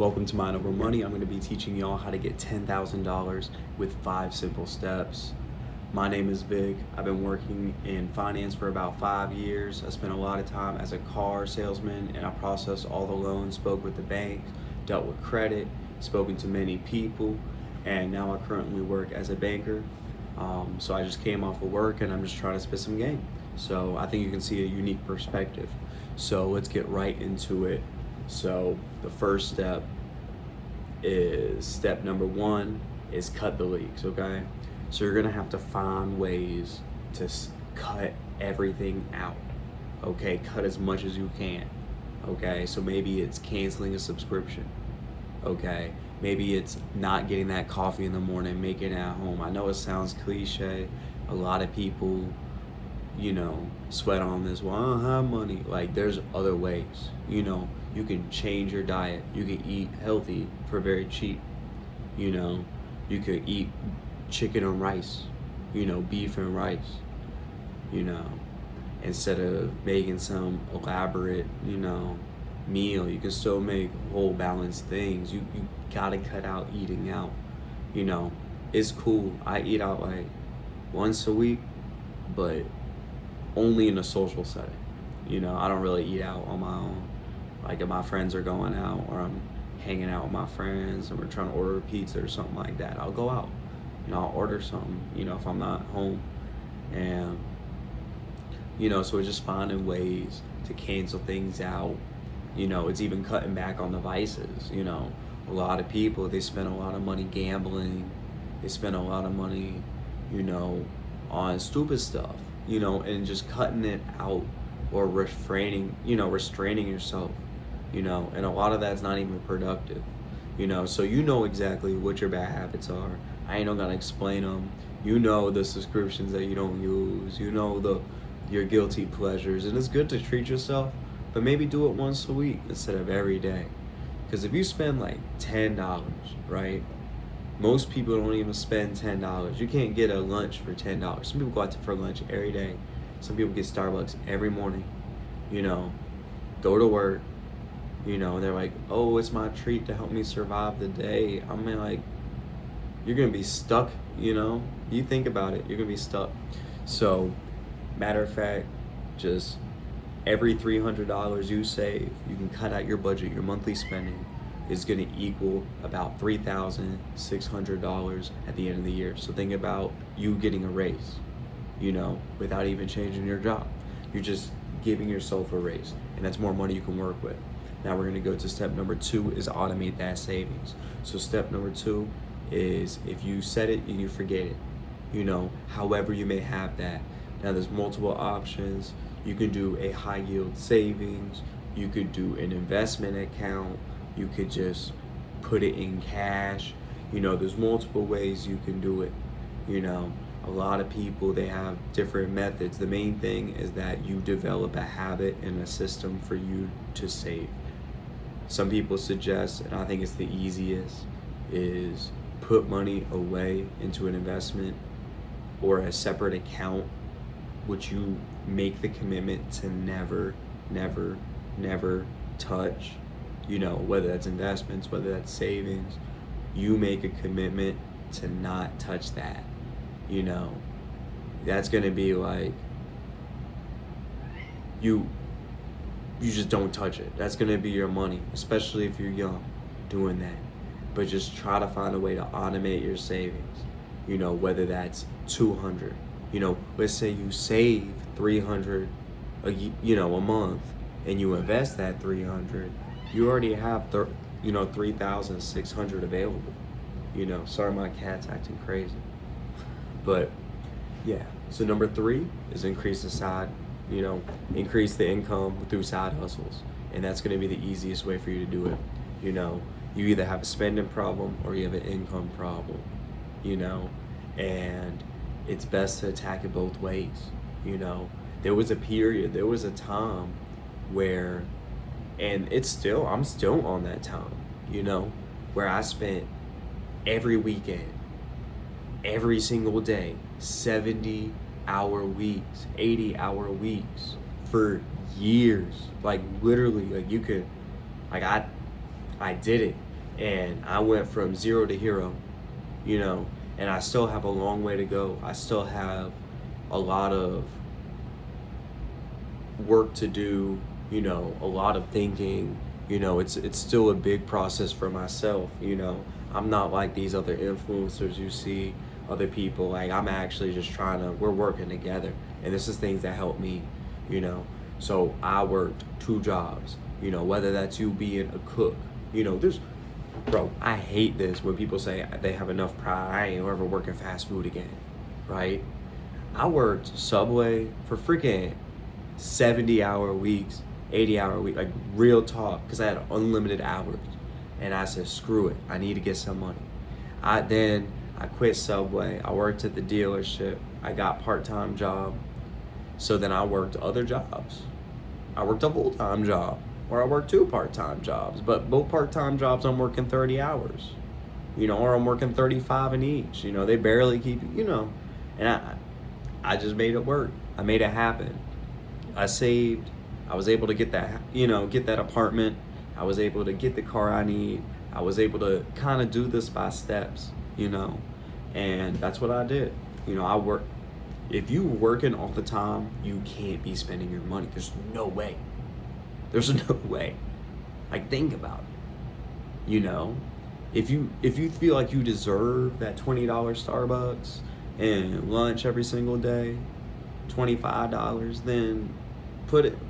Welcome to Mind Over Money. I'm going to be teaching y'all how to get $10,000 with 5 simple steps. My name is Vic. I've been working in finance for about 5 years. I spent a lot of time as a car salesman, and I processed all the loans, spoke with the banks, dealt with credit, spoken to many people, and now I currently work as a banker. So I just came off of work and I'm just trying to spit some game. So I think you can see a unique perspective. So let's get right into it. So the first step number 1 is cut the leaks, okay? So you're gonna have to find ways to cut everything out, okay? Cut as much as you can, okay? So maybe it's canceling a subscription, okay? Maybe it's not getting that coffee in the morning, making it at home. I know it sounds cliche. A lot of people, sweat on this. Well, I don't have money. Like, there's other ways. You can change your diet. You can eat healthy for very cheap. You could eat chicken and rice, beef and rice, instead of making some elaborate, meal. You can still make whole balanced things. You gotta cut out eating out. It's cool. I eat out like once a week, but only in a social setting. I don't really eat out on my own. Like if my friends are going out or I'm hanging out with my friends and we're trying to order a pizza or something like that, I'll go out. I'll order something, if I'm not home. And, so it's just finding ways to cancel things out. It's even cutting back on the vices. A lot of people, they spend a lot of money gambling. They spend a lot of money, on stupid stuff, and just cutting it out or restraining yourself, and a lot of that's not even productive, so exactly what your bad habits are. I ain't gonna explain them. The subscriptions that you don't use, your guilty pleasures, and it's good to treat yourself, but maybe do it once a week instead of every day. Because if you spend like $10, right? Most people don't even spend $10. You can't get a lunch for $10. Some people go out for lunch every day. Some people get Starbucks every morning. Go to work. And they're like, oh, it's my treat to help me survive the day. I mean, like, you're gonna be stuck. You think about it, you're gonna be stuck. So, matter of fact, just every $300 you save, you can cut out your budget. Your monthly spending is going to equal about $3,600 at the end of the year. So think about you getting a raise, without even changing your job. You're just giving yourself a raise, and that's more money you can work with. Now we're going to go to step number 2 is automate that savings. So step number 2 is if you set it and you forget it, however you may have that. Now there's multiple options. You can do a high yield savings. You could do an investment account. You could just put it in cash. There's multiple ways you can do it. A lot of people, they have different methods. The main thing is that you develop a habit and a system for you to save. Some people suggest, and I think it's the easiest, is put money away into an investment or a separate account, which you make the commitment to never, never, never touch. Whether that's investments, whether that's savings, you make a commitment to not touch that. That's gonna be like, you just don't touch it. That's gonna be your money, especially if you're young, doing that. But just try to find a way to automate your savings. Whether that's 200. Let's say you save 300 a month, and you invest that 300, you already have 3,600 available. Sorry, my cat's acting crazy. But yeah, so number 3 is increase increase the income through side hustles, and that's going to be the easiest way for you to do it. You either have a spending problem or you have an income problem. And it's best to attack it both ways. There was a time where, and I'm still on that time, where I spent every weekend, every single day, 70-hour weeks, 80-hour weeks for years. Like literally, like you could, like I did it. And I went from zero to hero, you know, and I still have a long way to go. I still have a lot of work to do, you know, a lot of thinking. You know, it's still a big process for myself, you know. I'm not like these other influencers you see, other people. Like, I'm actually just trying to, we're working together. And this is things that help me, you know. So I worked 2 jobs, you know, whether that's you being a cook, you know, bro, I hate this when people say they have enough pride, I ain't ever working fast food again, right? I worked Subway for freaking 70-hour weeks, 80-hour week, like real talk, because I had unlimited hours. And I said, screw it, I need to get some money. I quit Subway, I worked at the dealership, I got part-time job. So then I worked other jobs. I worked a full-time job, or I worked 2 part-time jobs, but both part-time jobs I'm working 30 hours, you know, or I'm working 35 in each, you know, they barely keep, you know, and I just made it work. I made it happen. I saved, I was able to get that, you know, get that apartment. I was able to get the car I need. I was able to kind of do this by steps, you know, and that's what I did. You know, if you working all the time, you can't be spending your money. There's no way. There's no way. Like, think about it. You know, if you feel like you deserve that $20 Starbucks and lunch every single day, $25, then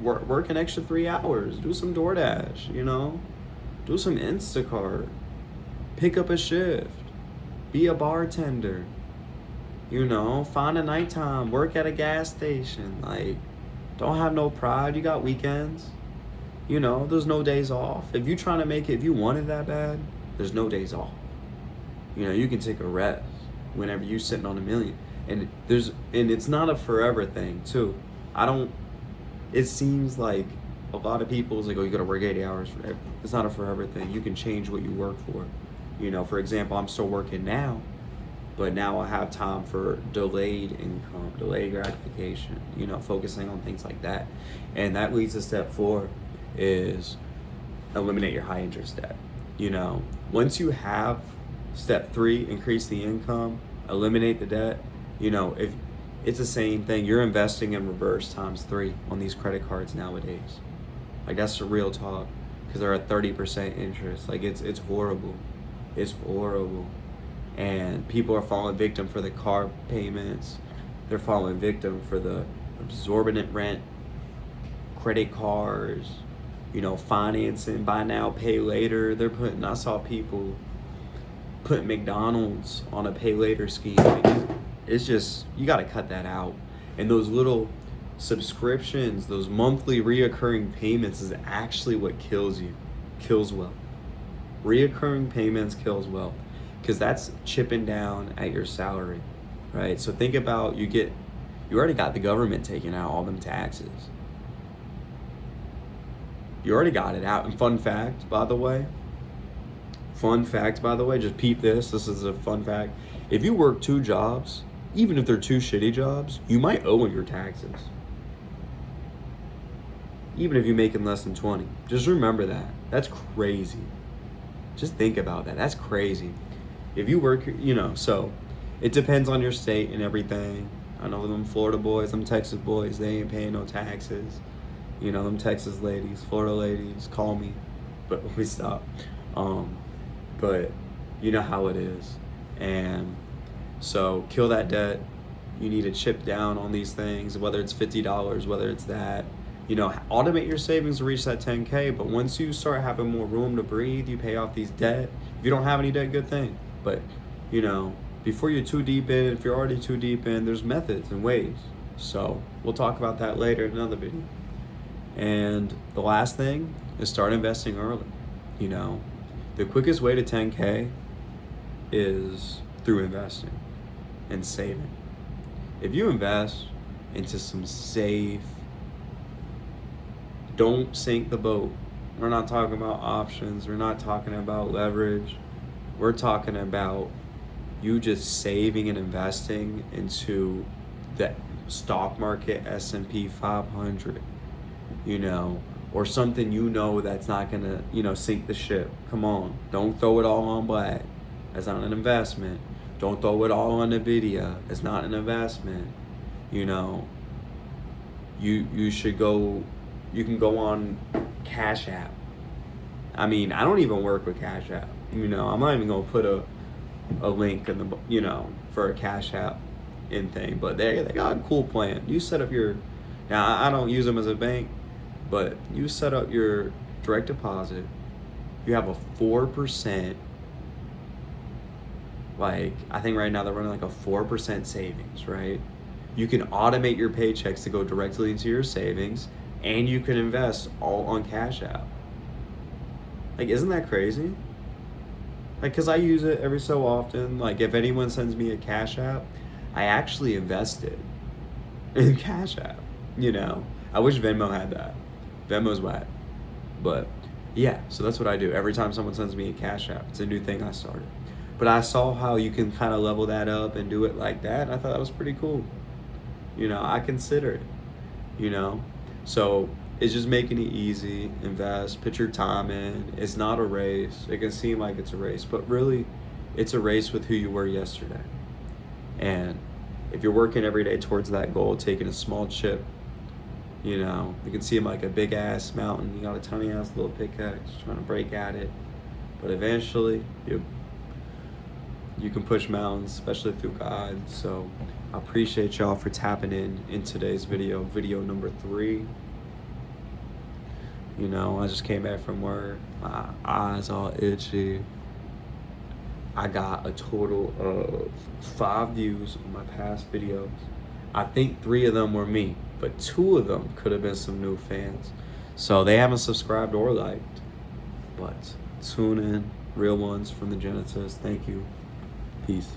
work an extra 3 hours. Do some DoorDash, you know? Do some Instacart. Pick up a shift. Be a bartender. You know, find a nighttime. Work at a gas station. Like, don't have no pride. You got weekends. You know, there's no days off. If you're trying to make it, if you want it that bad, there's no days off. You know, you can take a rest whenever you're sitting on $1 million. And it's not a forever thing too. It seems like a lot of people's like, oh, you gotta work 80 hours forever. It's not a forever thing. You can change what you work for. You know, for example, I'm still working now, but now I have time for delayed income, delayed gratification, you know, focusing on things like that. And that leads to step 4 is eliminate your high interest debt. You know, once you have step 3, increase the income, eliminate the debt, you know, if it's the same thing, you're investing in reverse times 3 on these credit cards nowadays. Like, that's the real talk, because they're at 30% interest. Like, it's horrible. It's horrible. And people are falling victim for the car payments. They're falling victim for the exorbitant rent, credit cards, you know, financing, buy now, pay later. I saw people put McDonald's on a pay later scheme. It's just, you got to cut that out. And those little subscriptions, those monthly reoccurring payments is actually what kills wealth. Reoccurring payments kills wealth, because that's chipping down at your salary, right? So think about, you already got the government taking out all them taxes. You already got it out. And fun fact, by the way, just peep this is a fun fact. If you work 2 jobs, even if they're 2 shitty jobs, you might owe your taxes. Even if you're making less than 20. Just remember that. That's crazy. Just think about that. That's crazy. If you work, you know, so it depends on your state and everything. I know them Florida boys, them Texas boys, they ain't paying no taxes. You know, them Texas ladies, Florida ladies, call me. But we stop. But you know how it is. And so kill that debt. You need to chip down on these things, whether it's $50, whether it's that. You know, automate your savings to reach that 10K. But once you start having more room to breathe, you pay off these debt. If you don't have any debt, good thing. But, you know, before you're too deep in, if you're already too deep in, there's methods and ways. So we'll talk about that later in another video. And the last thing is start investing early. You know, the quickest way to 10K is through investing and saving. If you invest into some safe, don't sink the boat. We're not talking about options. We're not talking about leverage. We're talking about you just saving and investing into the stock market, S&P 500, you know, or something you know that's not gonna, sink the ship. Come on, don't throw it all on black. That's not an investment. Don't throw it all on Nvidia. It's not an investment. You know, you should go. You can go on Cash App. I mean, I don't even work with Cash App. I'm not even gonna put a link in the for a Cash App in thing. But they got a cool plan. You set up your. Now I don't use them as a bank, but you set up your direct deposit. You have a 4%. Like, I think right now they're running like a 4% savings, right? You can automate your paychecks to go directly into your savings, and you can invest all on Cash App. Like, isn't that crazy? Like, because I use it every so often. Like, if anyone sends me a Cash App, I actually invest it in Cash App, I wish Venmo had that. Venmo's whack. But, yeah, so that's what I do. Every time someone sends me a Cash App, it's a new thing I started. But I saw how you can kind of level that up and do it like that. And I thought that was pretty cool. I consider it, So it's just making it easy. Invest, put your time in. It's not a race. It can seem like it's a race, but really it's a race with who you were yesterday. And if you're working every day towards that goal, taking a small chip, you can see them like a big ass mountain. You got a tiny ass little pickaxe trying to break at it. But eventually you can push mountains, especially through God. So I appreciate y'all for tapping in today's video number 3. I just came back from work, my eyes all itchy. I got a total of 5 views on my past videos. I think 3 of them were me, but 2 of them could have been some new fans. So they haven't subscribed or liked, but tune in, real ones from the Genesis. Thank you. Peace.